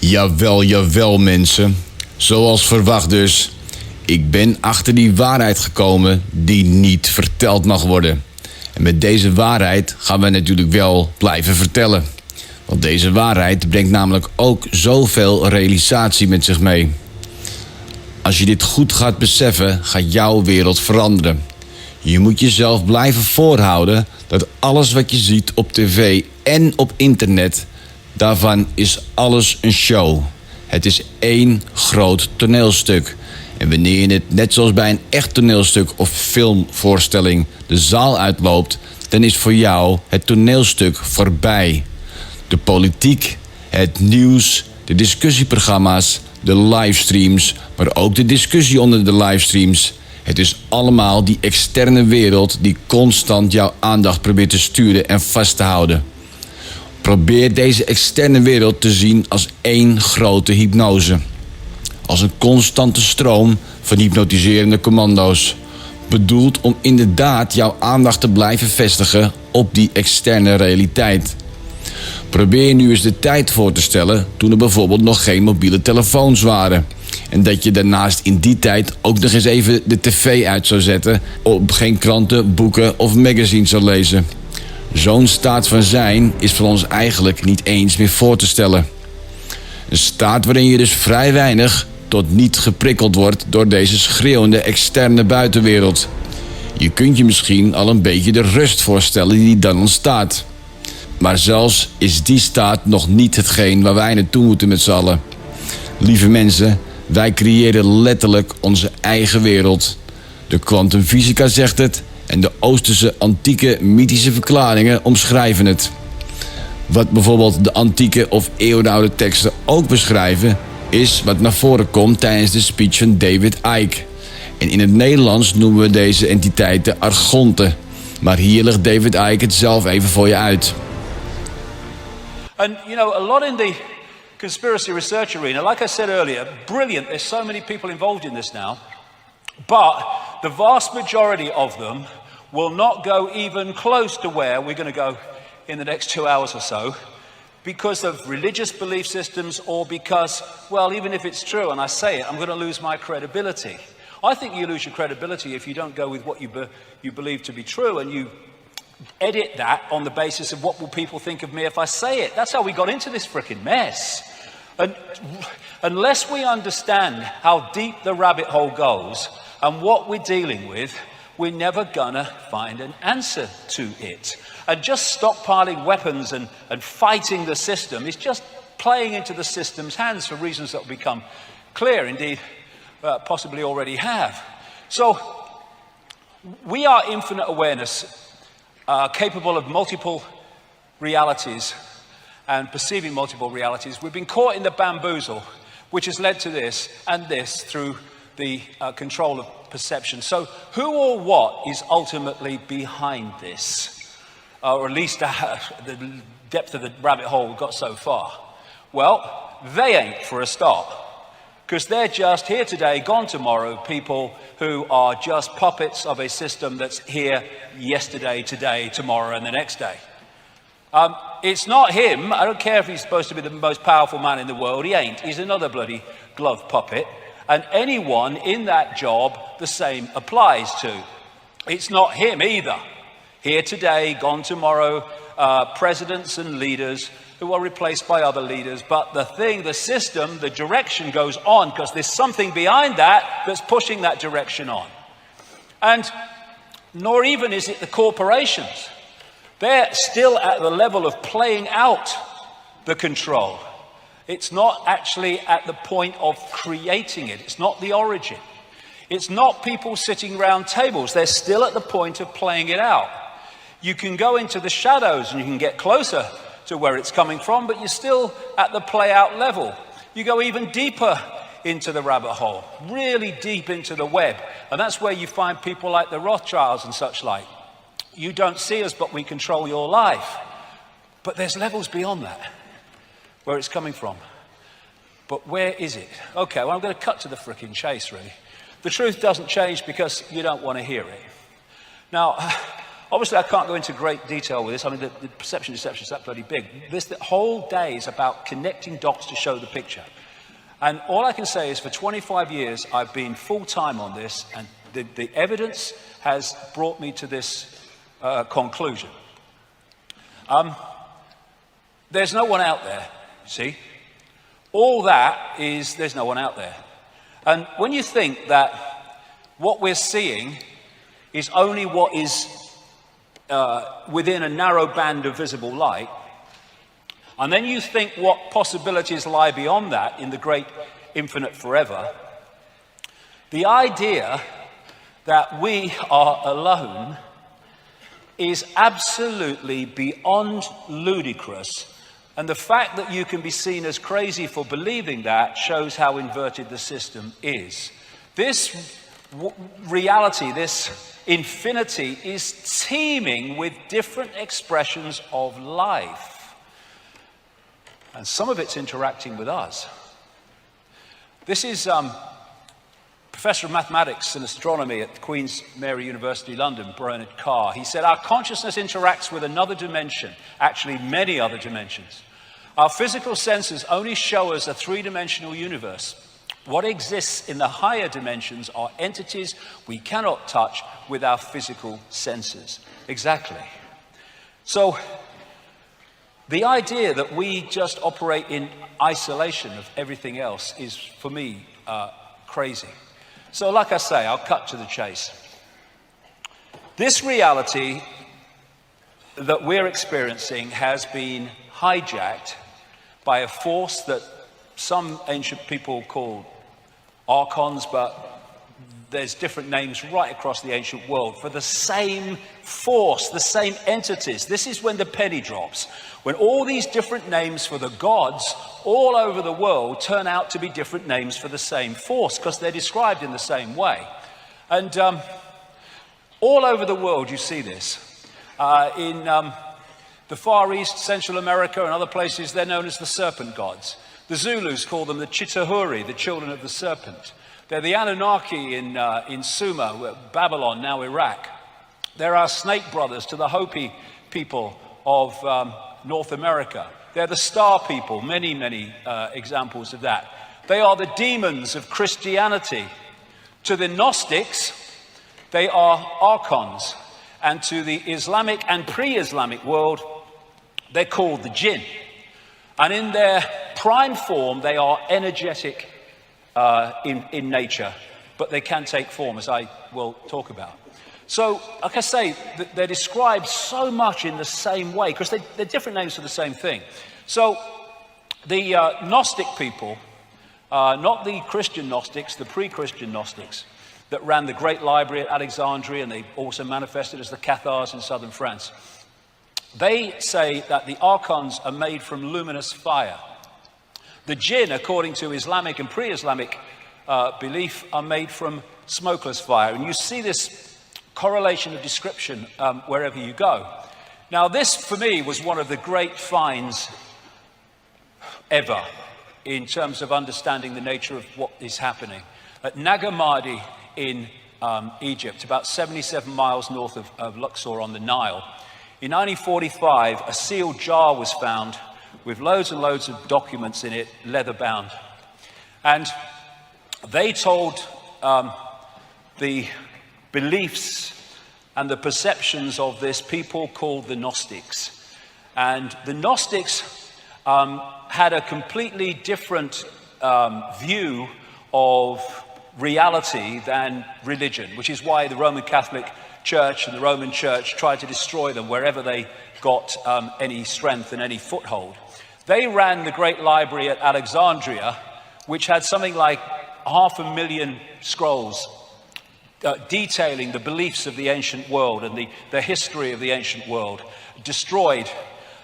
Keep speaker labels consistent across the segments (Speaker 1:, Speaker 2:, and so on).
Speaker 1: Jawel, jawel mensen. Zoals verwacht dus. Ik ben achter die waarheid gekomen die niet verteld mag worden. En met deze waarheid gaan we natuurlijk wel blijven vertellen. Want deze waarheid brengt namelijk ook zoveel realisatie met zich mee. Als je dit goed gaat beseffen, gaat jouw wereld veranderen. Je moet jezelf blijven voorhouden dat alles wat je ziet op tv en op internet, daarvan is alles een show. Het is één groot toneelstuk. En wanneer je het net zoals bij een echt toneelstuk of filmvoorstelling de zaal uitloopt, dan is voor jou het toneelstuk voorbij. De politiek, het nieuws, de discussieprogramma's, de livestreams, maar ook de discussie onder de livestreams. Het is allemaal die externe wereld die constant jouw aandacht probeert te sturen en vast te houden. Probeer deze externe wereld te zien als één grote hypnose. Als een constante stroom van hypnotiserende commando's. Bedoeld om inderdaad jouw aandacht te blijven vestigen op die externe realiteit. Probeer je nu eens de tijd voor te stellen toen er bijvoorbeeld nog geen mobiele telefoons waren. En dat je daarnaast in die tijd ook nog eens even de tv uit zou zetten, op geen kranten, boeken of magazines zou lezen. Zo'n staat van zijn is voor ons eigenlijk niet eens meer voor te stellen. Een staat waarin je dus vrij weinig tot niet geprikkeld wordt door deze schreeuwende externe buitenwereld. Je kunt je misschien al een beetje de rust voorstellen die dan ontstaat. Maar zelfs is die staat nog niet hetgeen waar wij naartoe moeten met z'n allen. Lieve mensen, wij creëren letterlijk onze eigen wereld. De kwantumfysica zegt het en de Oosterse antieke mythische verklaringen omschrijven het. Wat bijvoorbeeld de antieke of eeuwenoude teksten ook beschrijven, is wat naar voren komt tijdens de speech van David Icke. En in het Nederlands noemen we deze entiteiten argonten. Maar hier legt David Icke het zelf even voor je uit.
Speaker 2: And you know, a lot in the conspiracy research arena, like I said earlier, brilliant. There's so many people involved in this now. But the vast majority of them will not go even close to where we're going to go in the next 2 hours or so, because of religious belief systems, or because, well, even if it's true and I say it, I'm going to lose my credibility. I think you lose your credibility if you don't go with what you believe to be true, and you edit that on the basis of what will people think of me if I say it. That's how we got into this frickin' mess. And unless we understand how deep the rabbit hole goes and what we're dealing with, we're never gonna find an answer to it. And just stockpiling weapons and fighting the system is just playing into the system's hands for reasons that will become clear, indeed, possibly already have. So, we are infinite awareness, capable of multiple realities and perceiving multiple realities. We've been caught in the bamboozle, which has led to this and this through the control of perception. So who or what is ultimately behind this? Or at least the depth of the rabbit hole we've got so far. Well, they ain't, for a start. Because they're just here today, gone tomorrow, people who are just puppets of a system that's here yesterday, today, tomorrow, and the next day. It's not him. I don't care if he's supposed to be the most powerful man in the world. He ain't. He's another bloody glove puppet. And anyone in that job, the same applies to. It's not him either. Here today, gone tomorrow, presidents and leaders who are replaced by other leaders. But the system, the direction goes on because there's something behind that that's pushing that direction on. And nor even is it the corporations. They're still at the level of playing out the control. It's not actually at the point of creating it. It's not the origin. It's not people sitting around tables. They're still at the point of playing it out. You can go into the shadows and you can get closer to where it's coming from, but you're still at the play out level. You go even deeper into the rabbit hole, really deep into the web. And that's where you find people like the Rothschilds and such like. You don't see us, but we control your life. But there's levels beyond that, where it's coming from. But where is it? Okay, well, I'm going to cut to the frickin' chase, really. The truth doesn't change because you don't want to hear it. Now, Obviously, I can't go into great detail with this. I mean, the perception deception is that bloody big. The whole day is about connecting dots to show the picture. And all I can say is for 25 years, I've been full-time on this, and the evidence has brought me to this conclusion. There's no one out there, you see. All that is, there's no one out there. And when you think that what we're seeing is only what is within a narrow band of visible light, and then you think what possibilities lie beyond that in the great infinite forever, the idea that we are alone is absolutely beyond ludicrous. And the fact that you can be seen as crazy for believing that shows how inverted the system is. This reality, this infinity, is teeming with different expressions of life. And some of it's interacting with us. This is Professor of Mathematics and Astronomy at Queen's Mary University, London, Bernard Carr. He said, our consciousness interacts with another dimension, actually many other dimensions. Our physical senses only show us a three-dimensional universe. What exists in the higher dimensions are entities we cannot touch with our physical senses. Exactly. So, the idea that we just operate in isolation of everything else is, for me, crazy. So, like I say, I'll cut to the chase. This reality that we're experiencing has been hijacked by a force that some ancient people call archons, but there's different names right across the ancient world for the same force, the same entities. This is when the penny drops, when all these different names for the gods all over the world turn out to be different names for the same force, because they're described in the same way. And all over the world you see this. In the Far East, Central America and other places, they're known as the serpent gods. The Zulus call them the Chitahuri, the children of the serpent. They're the Anunnaki in Sumer, Babylon, now Iraq. They're our snake brothers to the Hopi people of North America. They're the star people, many, many examples of that. They are the demons of Christianity. To the Gnostics, they are archons. And to the Islamic and pre-Islamic world, they're called the jinn. And in their prime form, they are energetic in nature, but they can take form, as I will talk about. So, like I say, they're described so much in the same way, because they're different names for the same thing. So, the Gnostic people, not the Christian Gnostics, the pre-Christian Gnostics, that ran the great library at Alexandria, and they also manifested as the Cathars in southern France. They say that the archons are made from luminous fire. The jinn, according to Islamic and pre-Islamic belief, are made from smokeless fire. And you see this correlation of description wherever you go. Now, this, for me, was one of the great finds ever in terms of understanding the nature of what is happening. At Nag Hammadi in Egypt, about 77 miles north of Luxor on the Nile, in 1945, a sealed jar was found with loads and loads of documents in it, leather-bound. And they told the beliefs and the perceptions of this people called the Gnostics. And the Gnostics had a completely different view of reality than religion, which is why the Roman Catholic Church and the Roman Church tried to destroy them wherever they got any strength and any foothold. They ran the great library at Alexandria, which had something like 500,000 scrolls detailing the beliefs of the ancient world and the history of the ancient world, destroyed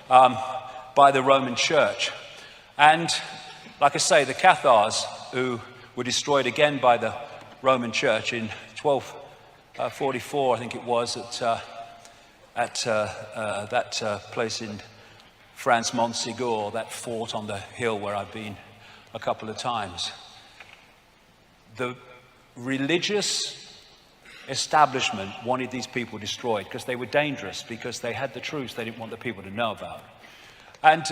Speaker 2: by the Roman Church. And, like I say, the Cathars, who were destroyed again by the Roman Church in 1244, I think it was, at that place in France, Montségur, that fort on the hill where I've been a couple of times. The religious establishment wanted these people destroyed because they were dangerous, because they had the truths they didn't want the people to know about. And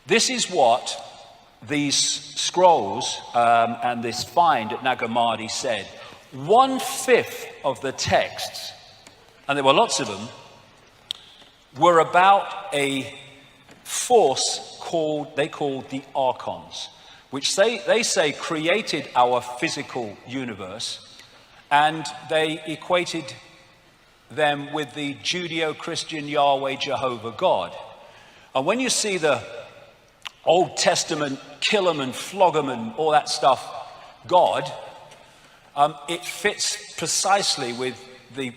Speaker 2: this is what these scrolls and this find at Nag Hammadi said. 1/5 of the texts, and there were lots of them, were about a force they called the archons, which they say created our physical universe, and they equated them with the Judeo-Christian Yahweh Jehovah God. And when you see the Old Testament kill 'em and flog 'em and all that stuff God, it fits precisely with the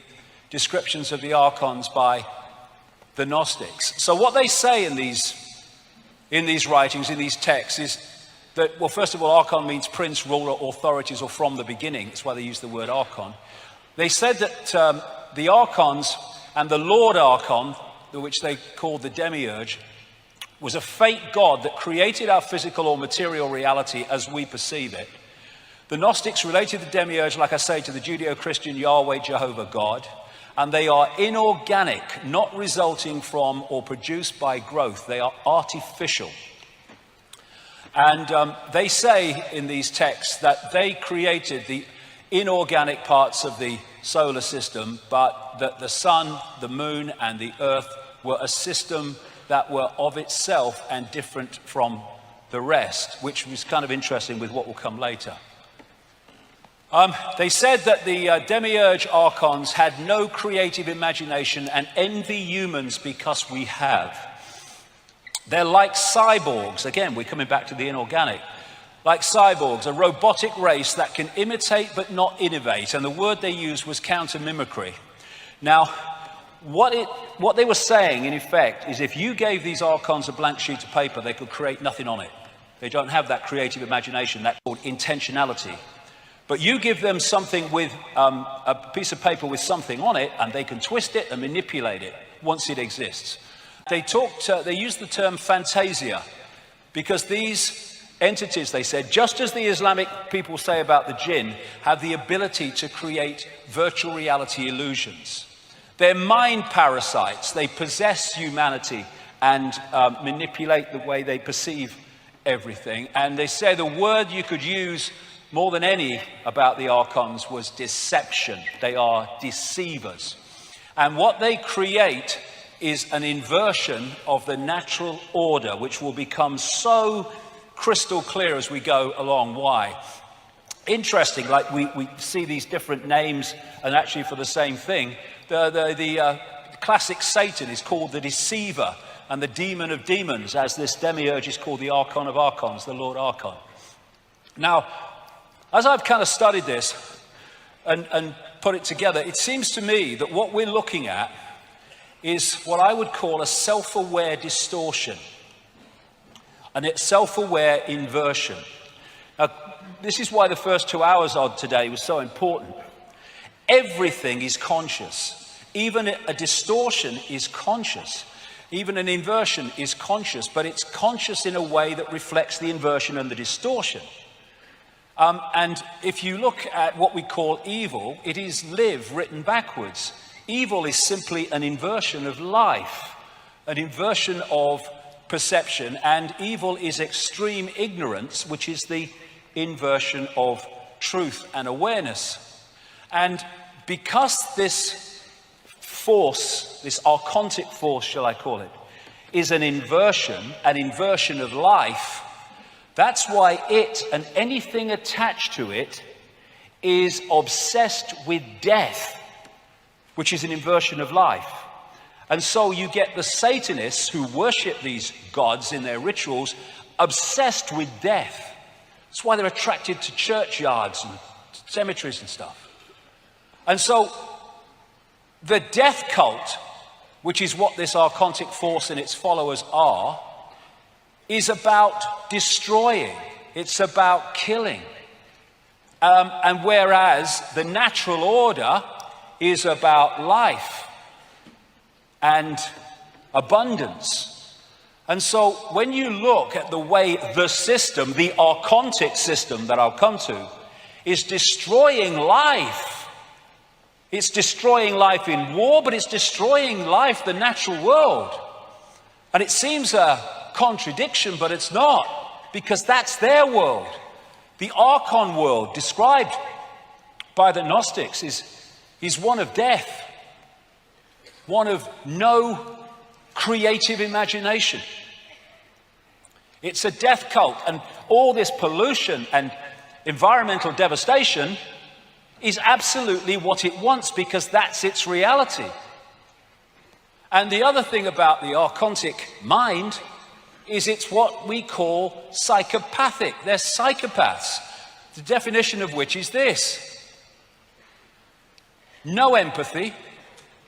Speaker 2: descriptions of the archons by the Gnostics. So what they say in these writings, in these texts, is that, well, first of all, archon means prince, ruler, authorities, or from the beginning. That's why they use the word archon. They said that the archons and the Lord Archon, which they called the demiurge, was a fake god that created our physical or material reality as we perceive it. The Gnostics related the demiurge, like I say, to the Judeo-Christian Yahweh Jehovah God, and they are inorganic, not resulting from or produced by growth. They are artificial. And they say in these texts that they created the inorganic parts of the solar system, but that the sun, the moon, and the earth were a system that were of itself and different from the rest, which was kind of interesting with what will come later. They said that the demiurge archons had no creative imagination and envy humans because we have. They're like cyborgs. Again, we're coming back to the inorganic. Like cyborgs, a robotic race that can imitate but not innovate. And the word they used was counter-mimicry. Now, what they were saying, in effect, is if you gave these archons a blank sheet of paper, they could create nothing on it. They don't have that creative imagination. That's called intentionality. But you give them something with a piece of paper with something on it, and they can twist it and manipulate it once it exists. They used the term fantasia, because these entities, they said, just as the Islamic people say about the jinn, have the ability to create virtual reality illusions. They're mind parasites. They possess humanity and manipulate the way they perceive everything. And they say the word you could use more than any about the archons was deception. They are deceivers. And what they create is an inversion of the natural order, which will become so crystal clear as we go along. Why? Interesting, like we see these different names, and actually for the same thing. The classic Satan is called the deceiver, and the demon of demons, as this demiurge is called the archon of archons, the Lord Archon. Now, as I've kind of studied this and put it together, it seems to me that what we're looking at is what I would call a self-aware distortion, and it's self-aware inversion. Now, this is why the first 2 hours of today was so important. Everything is conscious. Even a distortion is conscious. Even an inversion is conscious, but it's conscious in a way that reflects the inversion and the distortion. And if you look at what we call evil, it is live written backwards. Evil is simply an inversion of life, an inversion of perception, and evil is extreme ignorance, which is the inversion of truth and awareness. And because this force, this archontic force, shall I call it, is an inversion of life, that's why it and anything attached to it is obsessed with death, which is an inversion of life. And so you get the Satanists who worship these gods in their rituals obsessed with death. That's why they're attracted to churchyards and cemeteries and stuff. And so the death cult, which is what this archontic force and its followers are, is about destroying. It's about killing. And whereas the natural order is about life and abundance. And so when you look at the way the system, the archontic system that I'll come to, is destroying life It's destroying life in war, but it's destroying life, the natural world. And it seems a contradiction, but it's not, because that's their world. The archon world described by the Gnostics is one of death, one of no creative imagination. It's a death cult, and all this pollution and environmental devastation is absolutely what it wants, because that's its reality. And the other thing about the archontic mind is it's what we call psychopathic. They're psychopaths, the definition of which is this: no empathy,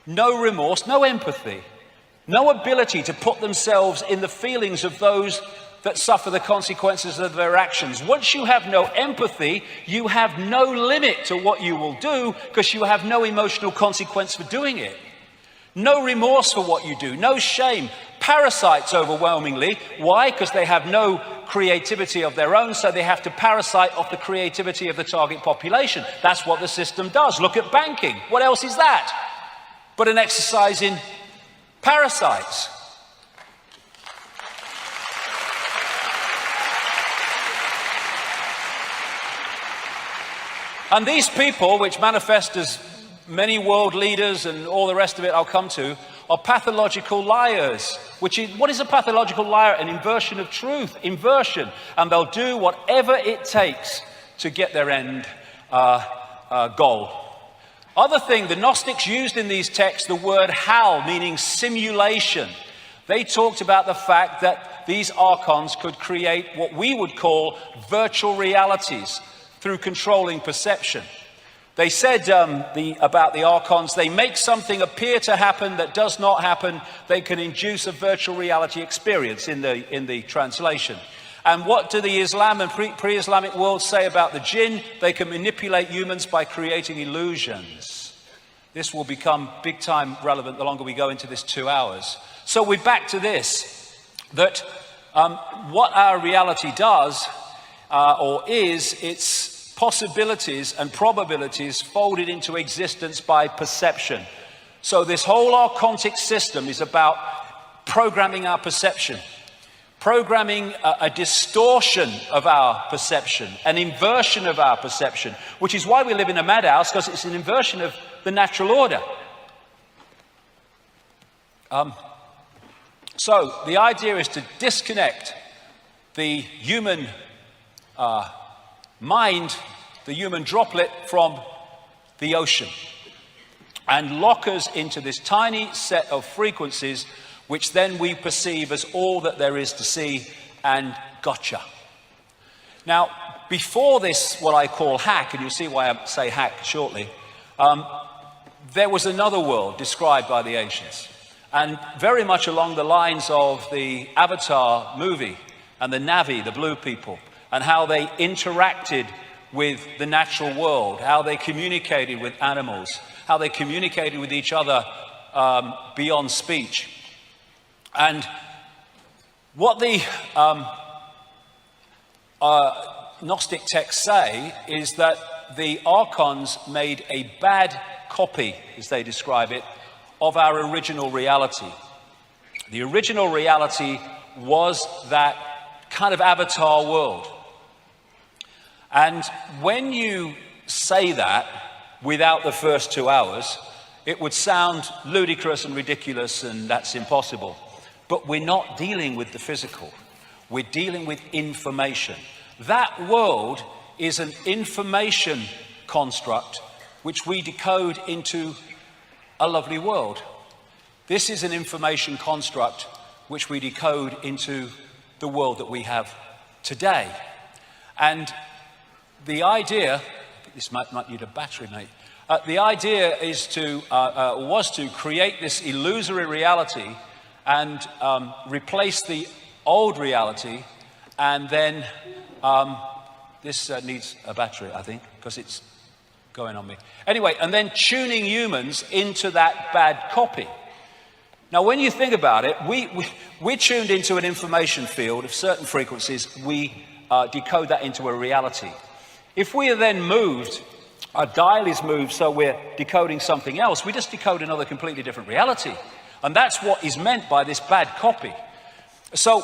Speaker 2: no remorse, no empathy, no ability to put themselves in the feelings of those that suffer the consequences of their actions. Once you have no empathy, you have no limit to what you will do, because you have no emotional consequence for doing it. No remorse for what you do, no shame. Parasites overwhelmingly. Why? Because they have no creativity of their own, so they have to parasite off the creativity of the target population. That's what the system does. Look at banking. What else is that but an exercise in parasites? And these people, which manifest as many world leaders and all the rest of it I'll come to, are pathological liars. What is a pathological liar? An inversion of truth. Inversion. And they'll do whatever it takes to get their end goal. Other thing, the Gnostics used in these texts the word hal, meaning simulation. They talked about the fact that these archons could create what we would call virtual realities through controlling perception. They said about the archons, they make something appear to happen that does not happen. They can induce a virtual reality experience in the translation. And what do the Islam and pre-Islamic worlds say about the jinn? They can manipulate humans by creating illusions. This will become big time relevant the longer we go into this 2 hours. So we're back to this, that what our reality does or is, it's possibilities and probabilities folded into existence by perception. So this whole archontic system is about programming our perception, programming a distortion of our perception, an inversion of our perception, which is why we live in a madhouse, because it's an inversion of the natural order. So the idea is to disconnect the human mind, the human droplet, from the ocean, and lock us into this tiny set of frequencies, which then we perceive as all that there is to see, and gotcha. Now, before this, what I call hack, and you'll see why I say hack shortly, there was another world described by the ancients, and very much along the lines of the Avatar movie and the Na'vi, the blue people, and how they interacted with the natural world, how they communicated with animals, how they communicated with each other beyond speech. And what the Gnostic texts say is that the archons made a bad copy, as they describe it, of our original reality. The original reality was that kind of avatar world. And when you say that without the first 2 hours, it would sound ludicrous and ridiculous, and that's impossible. But we're not dealing with the physical. We're dealing with information. That world is an information construct which we decode into a lovely world. This is an information construct which we decode into the world that we have today. And the idea, this might need a battery, mate. The idea is was to create this illusory reality and replace the old reality, and then this needs a battery, I think, because it's going on me. Anyway, and then tuning humans into that bad copy. Now, when you think about it, we're tuned into an information field of certain frequencies. We decode that into a reality. If we are then moved our dial is moved so we're decoding something else. We just decode another completely different reality. And that's what is meant by this bad copy. So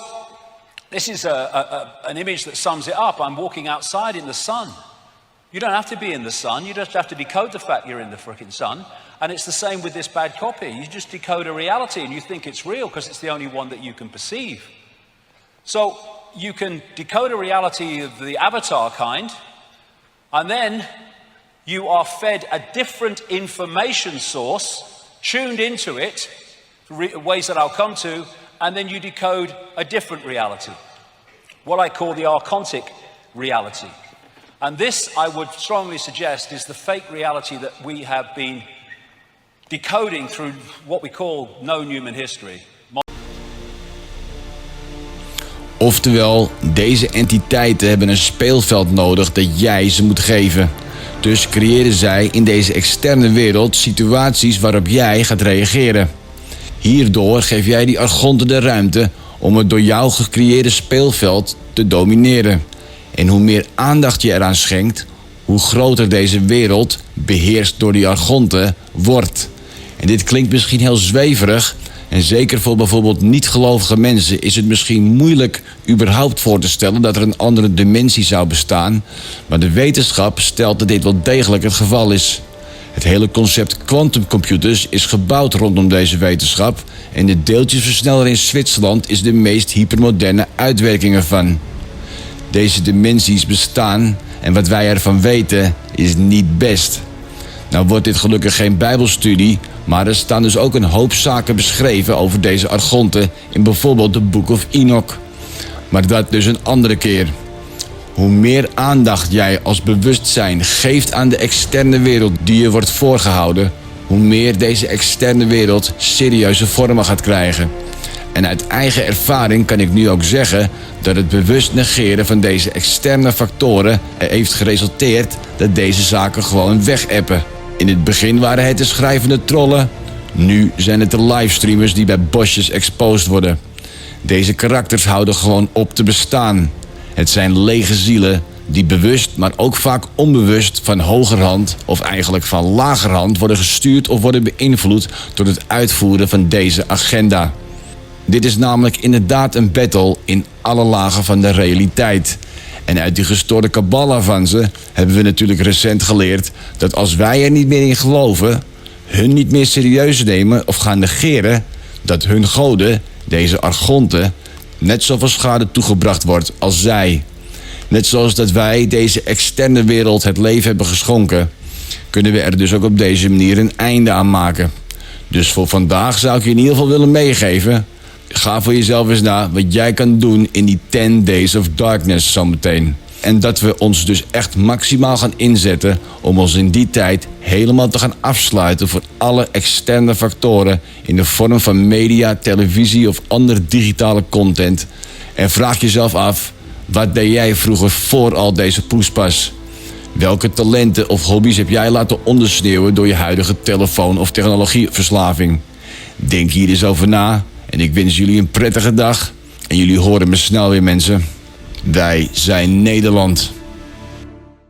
Speaker 2: this is an image that sums it up. I'm walking outside in the sun. You don't have to be in the sun. You just have to decode the fact you're in the frickin' sun. And it's the same with this bad copy. You just decode a reality and you think it's real because it's the only one that you can perceive. So you can decode a reality of the avatar kind, and then you are fed a different information source, tuned into it, ways that I'll come to, and then you decode a different reality, what I call the archontic reality. And this, I would strongly suggest, is the fake reality that we have been decoding through what we call known human history.
Speaker 1: Oftewel, deze entiteiten hebben een speelveld nodig dat jij ze moet geven. Dus creëren zij in deze externe wereld situaties waarop jij gaat reageren. Hierdoor geef jij die archonten de ruimte om het door jou gecreëerde speelveld te domineren. En hoe meer aandacht je eraan schenkt, hoe groter deze wereld, beheerst door die archonten, wordt. En dit klinkt misschien heel zweverig, en zeker voor bijvoorbeeld niet-gelovige mensen is het misschien moeilijk überhaupt voor te stellen dat er een andere dimensie zou bestaan, maar de wetenschap stelt dat dit wel degelijk het geval is. Het hele concept quantumcomputers is gebouwd rondom deze wetenschap en de deeltjesversneller in Zwitserland is de meest hypermoderne uitwerking ervan. Deze dimensies bestaan en wat wij ervan weten is niet best. Nou wordt dit gelukkig geen bijbelstudie, maar er staan dus ook een hoop zaken beschreven over deze archonten in bijvoorbeeld de Book of Enoch. Maar dat dus een andere keer. Hoe meer aandacht jij als bewustzijn geeft aan de externe wereld die je wordt voorgehouden, hoe meer deze externe wereld serieuze vormen gaat krijgen. En uit eigen ervaring kan ik nu ook zeggen dat het bewust negeren van deze externe factoren er heeft geresulteerd dat deze zaken gewoon wegappen. In het begin waren het de schrijvende trollen, nu zijn het de livestreamers die bij bosjes exposed worden. Deze karakters houden gewoon op te bestaan. Het zijn lege zielen die bewust, maar ook vaak onbewust van hogerhand of eigenlijk van lagerhand worden gestuurd of worden beïnvloed door het uitvoeren van deze agenda. Dit is namelijk inderdaad een battle in alle lagen van de realiteit. En uit die gestoorde kabbala van ze hebben we natuurlijk recent geleerd dat als wij er niet meer in geloven, hun niet meer serieus nemen of gaan negeren, dat hun goden, deze archonten, net zoveel schade toegebracht wordt als zij. Net zoals dat wij deze externe wereld het leven hebben geschonken, kunnen we er dus ook op deze manier een einde aan maken. Dus voor vandaag zou ik je in ieder geval willen meegeven, ga voor jezelf eens na wat jij kan doen in die 10 days of darkness zometeen. En dat we ons dus echt maximaal gaan inzetten om ons in die tijd helemaal te gaan afsluiten voor alle externe factoren in de vorm van media, televisie of andere digitale content. En vraag jezelf af, wat deed jij vroeger voor al deze poespas? Welke talenten of hobby's heb jij laten ondersneeuwen door je huidige telefoon- of technologieverslaving? Denk hier eens over na. En ik wens jullie een prettige dag. En jullie horen me snel weer, mensen. Wij zijn Nederland.